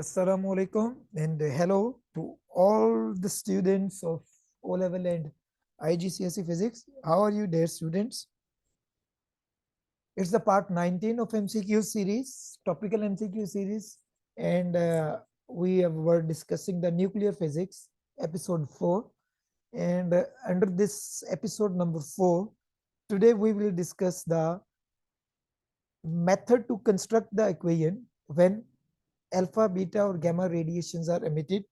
Assalamu alaikum and hello to all the students of O level and IGCSE physics. How are you, dear students? It's the part 19 of MCQ series, topical MCQ series, and were discussing the nuclear physics, episode 4. And under this episode number 4, today we will discuss the method to construct the equation when alpha, beta, or gamma radiations are emitted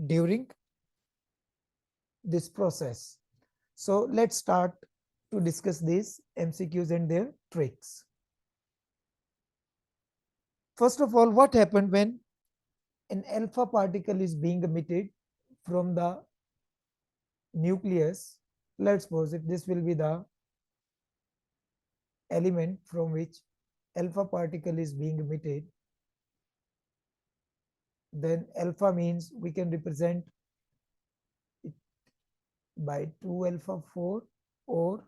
during this process. So let's start to discuss these MCQs and their tricks. First of all, what happened when an alpha particle is being emitted from the nucleus? Let's suppose if this will be the element from which alpha particle is being emitted, then alpha means we can represent it by 2 alpha 4 or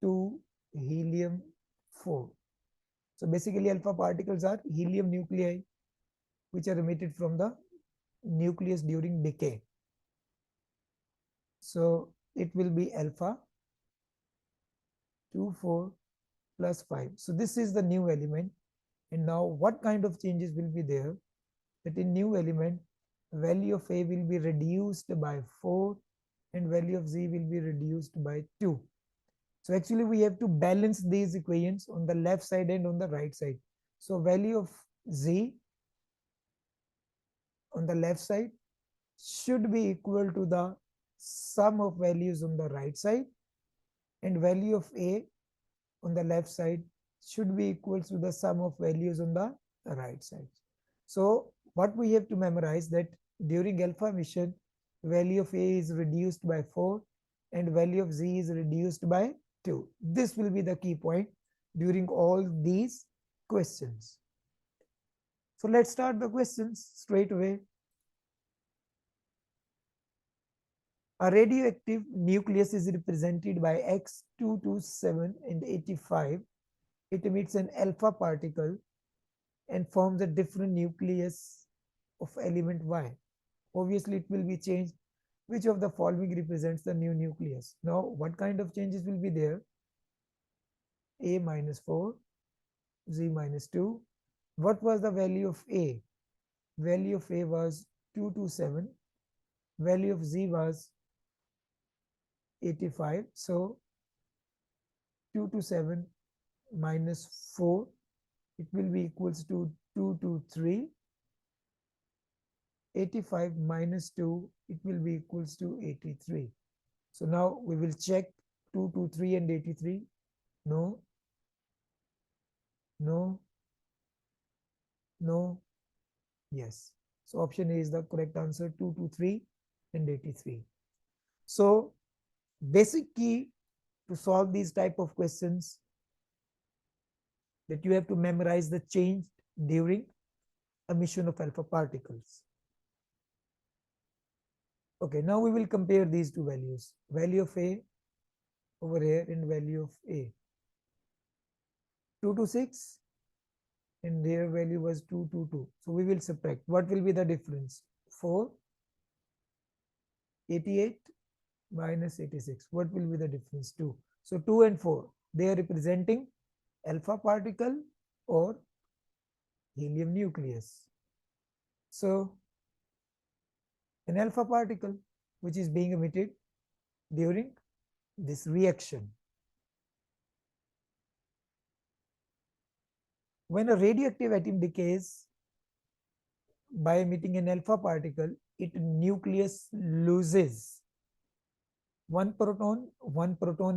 2 helium 4. So basically alpha particles are helium nuclei which are emitted from the nucleus during decay. So it will be alpha 2 4 plus 5. So this is the new element. And now what kind of changes will be there? That in new element, value of A will be reduced by 4 and value of Z will be reduced by 2. So actually we have to balance these equations on the left side and on the right side. So value of Z on the left side should be equal to the sum of values on the right side, and value of A on the left side should be equal to the sum of values on the right side. So what we have to memorize that during alpha emission, value of A is reduced by 4 and value of Z is reduced by 2. This will be the key point during all these questions. So let's start the questions straight away. A radioactive nucleus is represented by X227 and 85. It emits an alpha particle and forms a different nucleus of element Y. Obviously, it will be changed. Which of the following represents the new nucleus? Now, what kind of changes will be there? A minus 4, Z minus 2. What was the value of A? Value of A was 227. Value of Z was 85. So 227 minus 4, it will be equals to 223. 85 minus 2, it will be equals to 83. So now we will check 223 and 83. No, no, no, yes. So option A is the correct answer, 223 and 83. So basic key to solve these type of questions, that you have to memorize the change during emission of alpha particles. Okay, now we will compare these two values, value of A over here and value of A. 226 and their value was 222. So we will subtract. What will be the difference? 4, 88 minus 86. What will be the difference? 2. So 2 and 4, they are representing alpha particle or helium nucleus. So an alpha particle which is being emitted during this reaction. When a radioactive atom decays by emitting an alpha particle, its nucleus loses one proton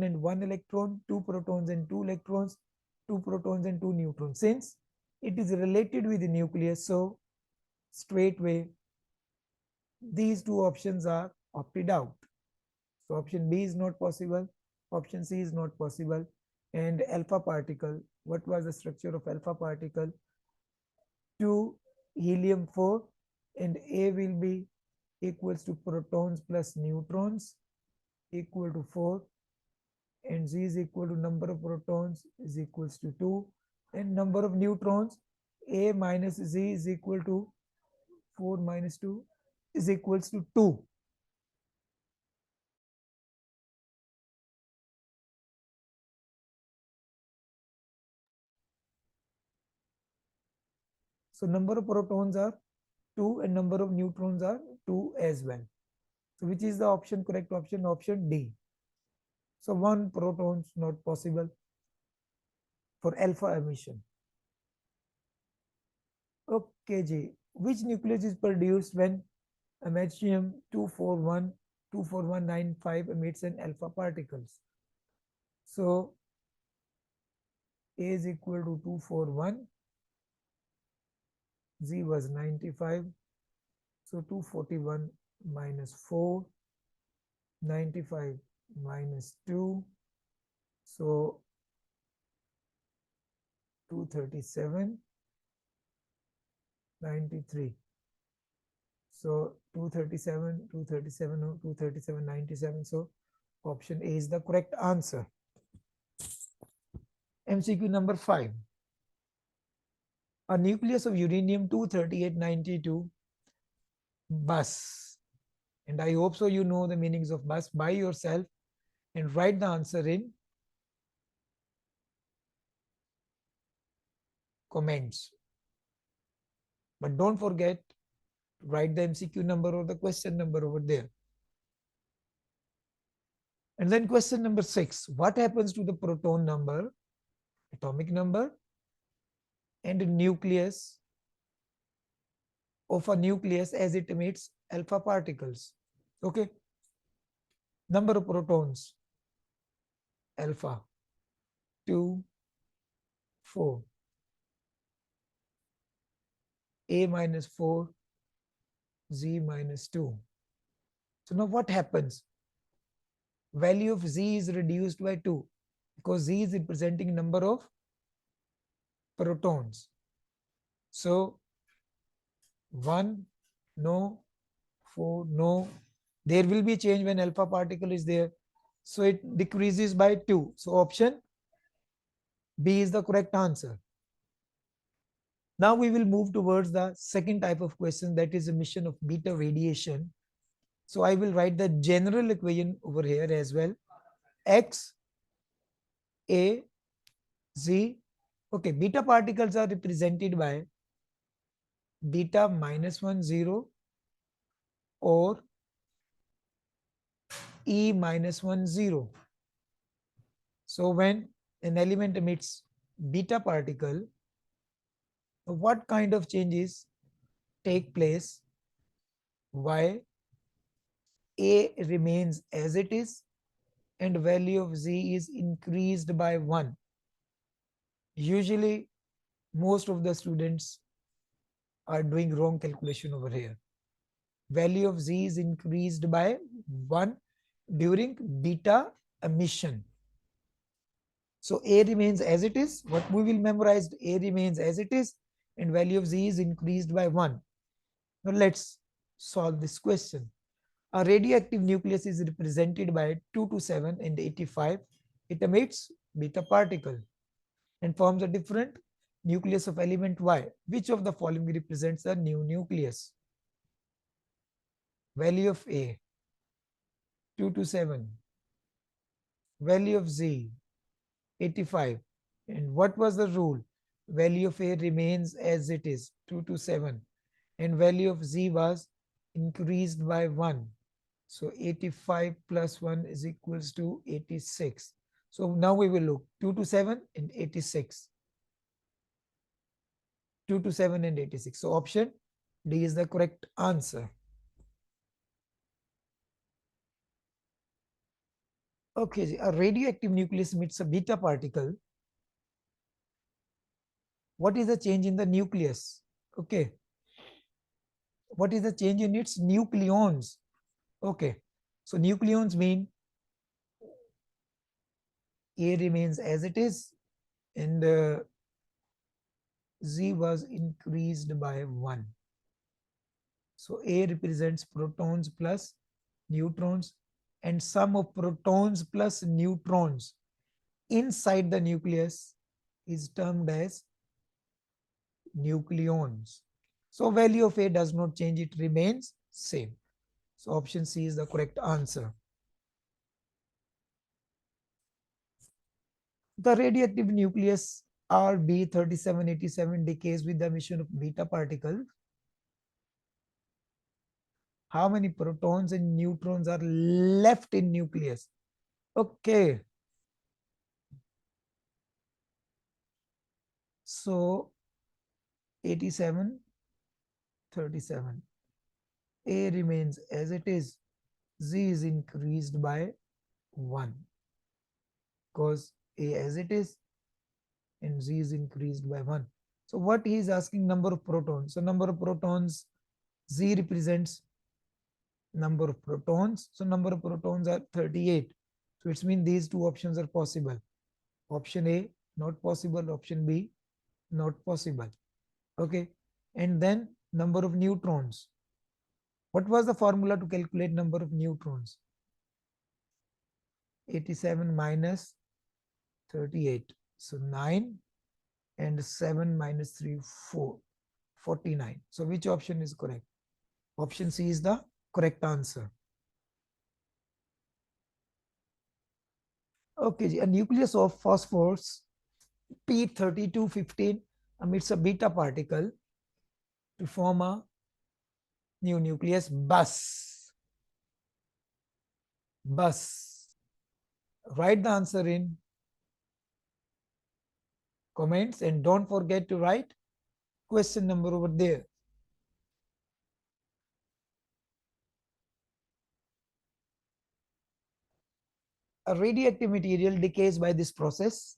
and one electron, two protons and two electrons, two protons and two neutrons. Since it is related with the nucleus, so straightway these two options are opted out. So option B is not possible, option C is not possible. And alpha particle, what was the structure of alpha particle? 2 helium 4, and A will be equals to protons plus neutrons equal to 4, and Z is equal to number of protons is equals to 2, and number of neutrons A minus Z is equal to 4 minus 2 is equals to 2. So number of protons are 2 and number of neutrons are 2 as well. So which is the option, correct option? Option D. So 1 protons not possible for alpha emission. Okay, G. Which nucleus is produced when americium 24195 emits an alpha particles? So A is equal to 241, Z was 95, so 241 minus 4, 95 minus 2, so 237, 93. So 237, 237, 97. So option A is the correct answer. MCQ number 5. A nucleus of uranium-238-92 bus. And I hope so you know the meanings of bus by yourself and write the answer in comments. But don't forget, write the MCQ number or the question number over there. And then question number 6. What happens to the proton number, atomic number, and nucleus of a nucleus as it emits alpha particles? Okay. Number of protons, alpha, 2, 4. A minus 4, Z minus 2. So now what happens? Value of Z is reduced by 2 because Z is representing number of protons. So 1, no, 4, no. There will be change when alpha particle is there. So it decreases by 2. So option B is the correct answer. Now we will move towards the second type of question, that is emission of beta radiation. So I will write the general equation over here as well. X, A, Z. Okay, beta particles are represented by beta minus 1, 0 or E minus 1, 0. So when an element emits beta particle, what kind of changes take place? Why A remains as it is and value of Z is increased by 1. Usually most of the students are doing wrong calculation over here. Value of Z is increased by 1 during beta emission. So A remains as it is. What we will memorize, A remains as it is and value of Z is increased by 1. Now let's solve this question. A radioactive nucleus is represented by 227 and 85. It emits beta particle and forms a different nucleus of element Y. Which of the following represents the new nucleus? Value of A, 227. Value of Z, 85. And what was the rule? Value of A remains as it is, 227. And value of Z was increased by 1. So 85 plus 1 is equals to 86. So now we will look 227 and 86. 227 and 86. So option D is the correct answer. Okay, a radioactive nucleus emits a beta particle. What is the change in the nucleus? Okay. What is the change in its nucleons? Okay. So nucleons mean A remains as it is and Z was increased by 1. So A represents protons plus neutrons and sum of protons plus neutrons inside the nucleus is termed as nucleons. So value of A does not change, it remains same. So option C is the correct answer. The radioactive nucleus RB3787 decays with the emission of beta particle. How many protons and neutrons are left in nucleus? Okay. So 87, 37. A remains as it is. Z is increased by 1 because A as it is and Z is increased by 1. So what he is asking, number of protons. So number of protons, Z represents number of protons. So number of protons are 38. So it means these two options are possible. Option A not possible, option B not possible. Okay. And then number of neutrons. What was the formula to calculate number of neutrons? 87 minus 38. So 9 and 7 minus 3, 4. 49. So which option is correct? Option C is the correct answer. Okay, a nucleus of phosphorus P3215 emits a beta particle to form a new nucleus bus. Bus. Write the answer in comments and don't forget to write question number over there. A radioactive material decays by this process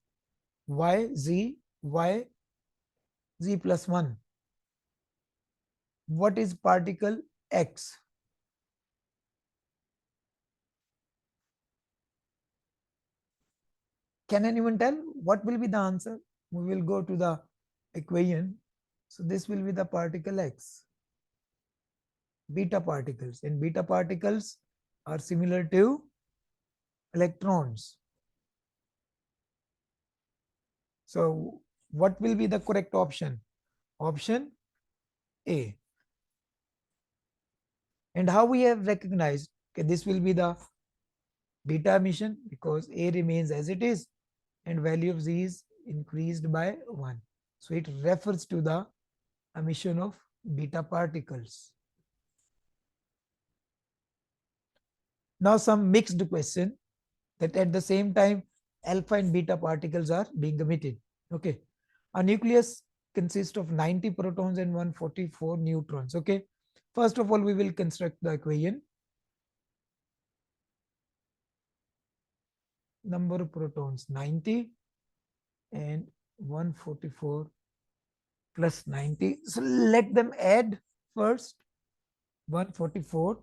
YZ plus 1. What is particle X? Can anyone tell what will be the answer? We will go to the equation. So this will be the particle X. Beta particles, and beta particles are similar to electrons. So what will be the correct option? Option A. And how we have recognized, okay, this will be the beta emission because A remains as it is and value of Z is increased by 1. So it refers to the emission of beta particles. Now some mixed question that at the same time alpha and beta particles are being emitted. Okay. A nucleus consists of 90 protons and 144 neutrons. Okay. First of all, we will construct the equation. Number of protons 90 and 144 plus 90. So let them add first. 144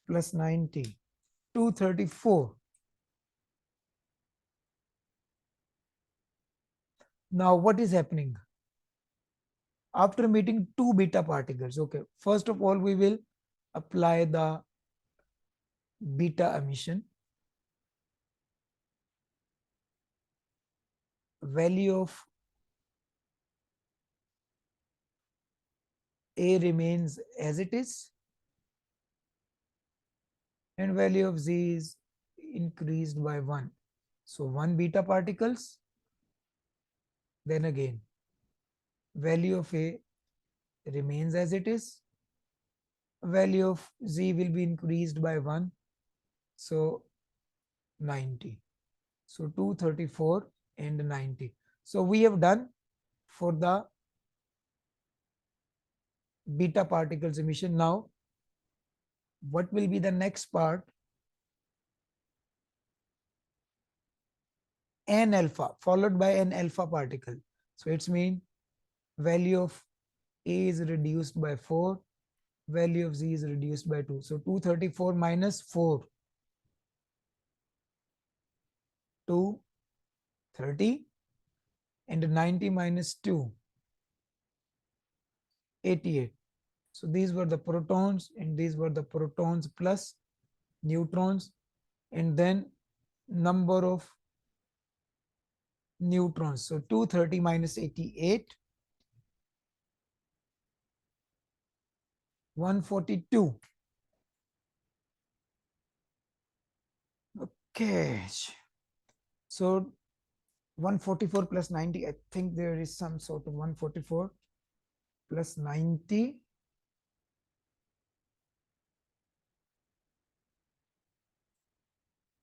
plus 90. 234. Now what is happening? After meeting two beta particles, okay, first of all we will apply the beta emission. Value of A remains as it is and value of Z is increased by 1. So 1 beta particles, then again value of A remains as it is, value of Z will be increased by 1, so 90. So 234 and 90. So we have done for the beta particles emission. Now what will be the next part? N alpha followed by an alpha particle. So it's mean value of A is reduced by 4, value of Z is reduced by 2. So 234 minus 4, 230, and 90 minus 2, 88. So these were the protons and these were the protons plus neutrons, and then number of neutrons. So 230 minus 88, 142. Okay. So 144 plus 90, I think there is some sort of 144 plus 90.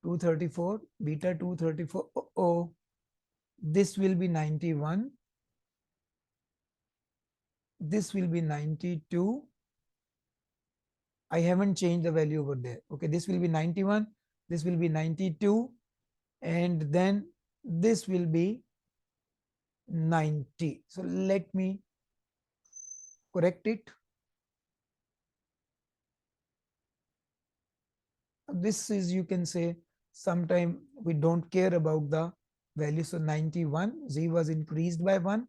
234, beta 234. Oh, this will be 91. This will be 92. I haven't changed the value over there. Okay, this will be 91. This will be 92. And then this will be 90. So let me correct it. This is, you can say, sometime we don't care about the value. So 91, Z was increased by 1.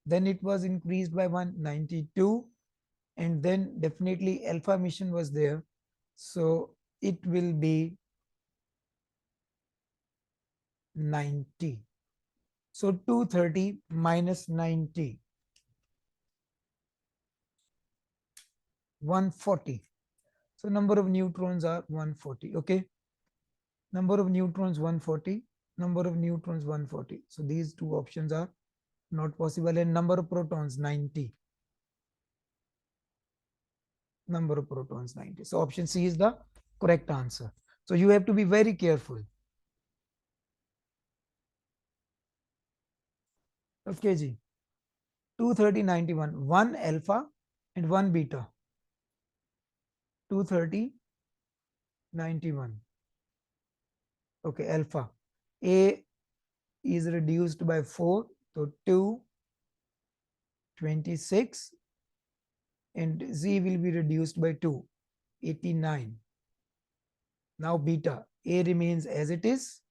Then it was increased by 1, 92. And then definitely alpha emission was there. So it will be 90. So 230 minus 90, 140. So number of neutrons are 140. Okay. Number of neutrons 140. Number of neutrons 140. So these two options are not possible. And number of protons 90. Number of protons 90. So option C is the correct answer. So you have to be very careful. Okay, Ji. 230, 91. 1 alpha and 1 beta. 230, 91. Okay, alpha. A is reduced by 4. So 2, 26. And Z will be reduced by 2, 89. Now beta. A remains as it is.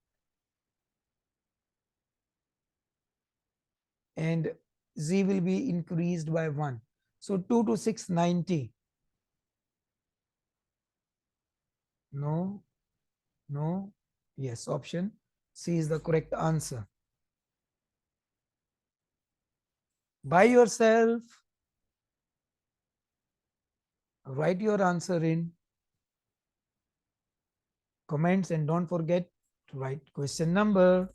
And Z will be increased by 1. So 2 to 6, 90. No, no. Yes, option C is the correct answer. By yourself, write your answer in comments and don't forget to write question number.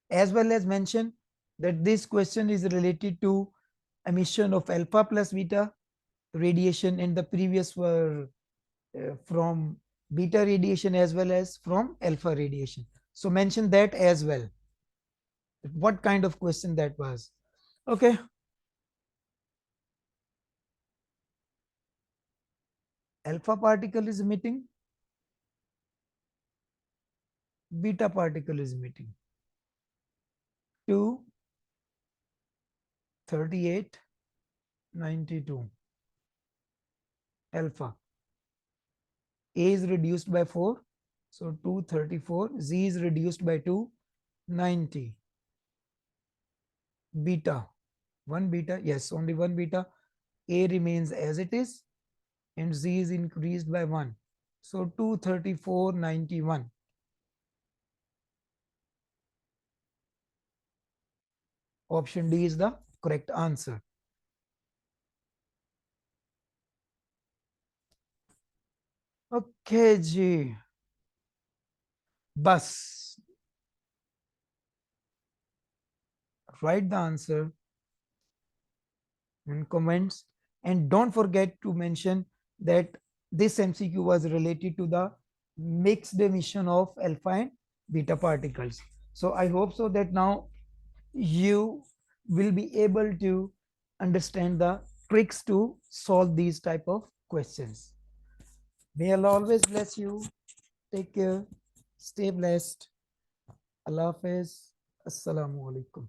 As well as mention that this question is related to emission of alpha plus beta radiation, and the previous were from beta radiation as well as from alpha radiation. So mention that as well. What kind of question that was? Okay. Alpha particle is emitting, beta particle is emitting. 2, 38, 92. Alpha. A is reduced by 4. So 234. Z is reduced by 2. 90. Beta. 1 beta. Yes, only 1 beta. A remains as it is. And Z is increased by 1. So 234, 91. Option D is the correct answer. Okay, Ji. Bus. Write the answer in comments. And don't forget to mention that this MCQ was related to the mixed emission of alpha and beta particles. So I hope so that now you will be able to understand the tricks to solve these type of questions. May Allah always bless you. Take care. Stay blessed. Allah Hafiz. Assalamu alaikum.